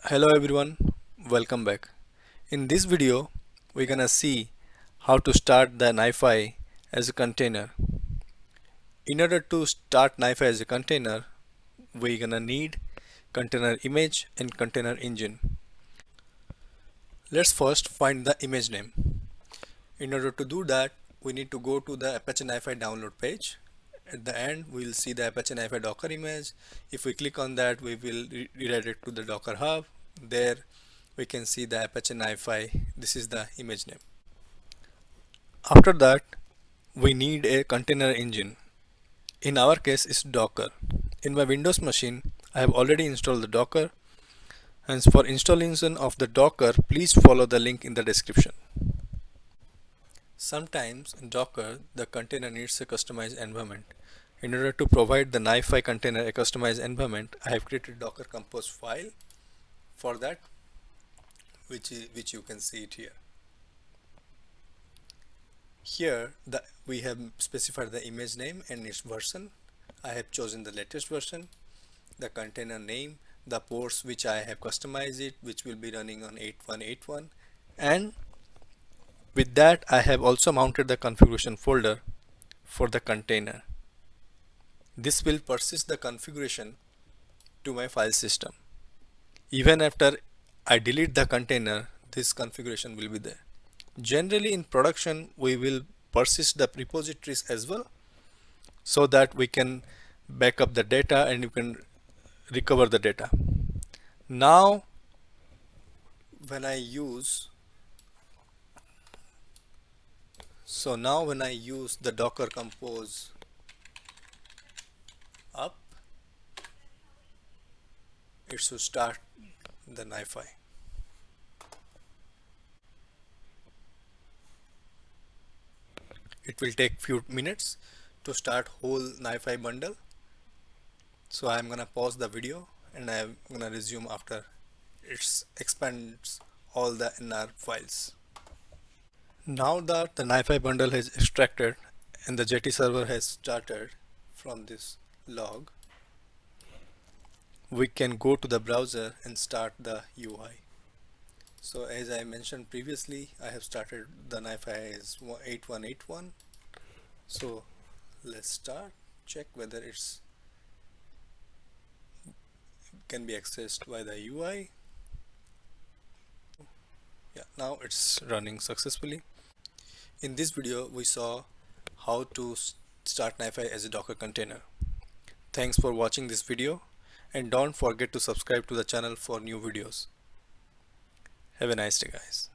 Hello everyone, welcome back. In this video, we're gonna see how to start the NiFi as a container. In order to start NiFi as a container, we're gonna need container image and container engine. Let's first find the image name. In order to do that, we need to go to the Apache NiFi download page. At the end, we'll see the Apache NiFi Docker image. If we click on that, we will redirect to the Docker Hub. There we can see the Apache NiFi. This is the image name. After that, we need a container engine. In our case, it's Docker. In my Windows machine, I have already installed the Docker. And for installation of the Docker, please follow the link in the description. Sometimes in Docker, the container needs a customized environment. In order to provide the NiFi container a customized environment, I have created Docker Compose file for that, which you can see it here. Here we have specified the image name and its version. I have chosen the latest version, the container name, the ports which I have customized it, which will be running on 8181, and with that I have also mounted the configuration folder for the container. This will persist the configuration to my file system. Even after I delete the container, this configuration will be there. Generally in production, we will persist the repositories as well, so that we can back up the data and you can recover the data. Now when I use the Docker Compose up, it should start the NiFi. It will take few minutes to start whole NiFi bundle. So I'm gonna pause the video and I'm gonna resume after it expands all the NR files. Now that the NiFi bundle has extracted and the Jetty server has started from this log, we can go to the browser and start the UI. So as I mentioned previously, I have started the NiFi as 8181. So let's start, check whether it's can be accessed by the UI. Yeah, now it's running successfully. In this video, we saw how to start NiFi as a Docker container. Thanks for watching this video, and don't forget to subscribe to the channel for new videos. Have a nice day, guys.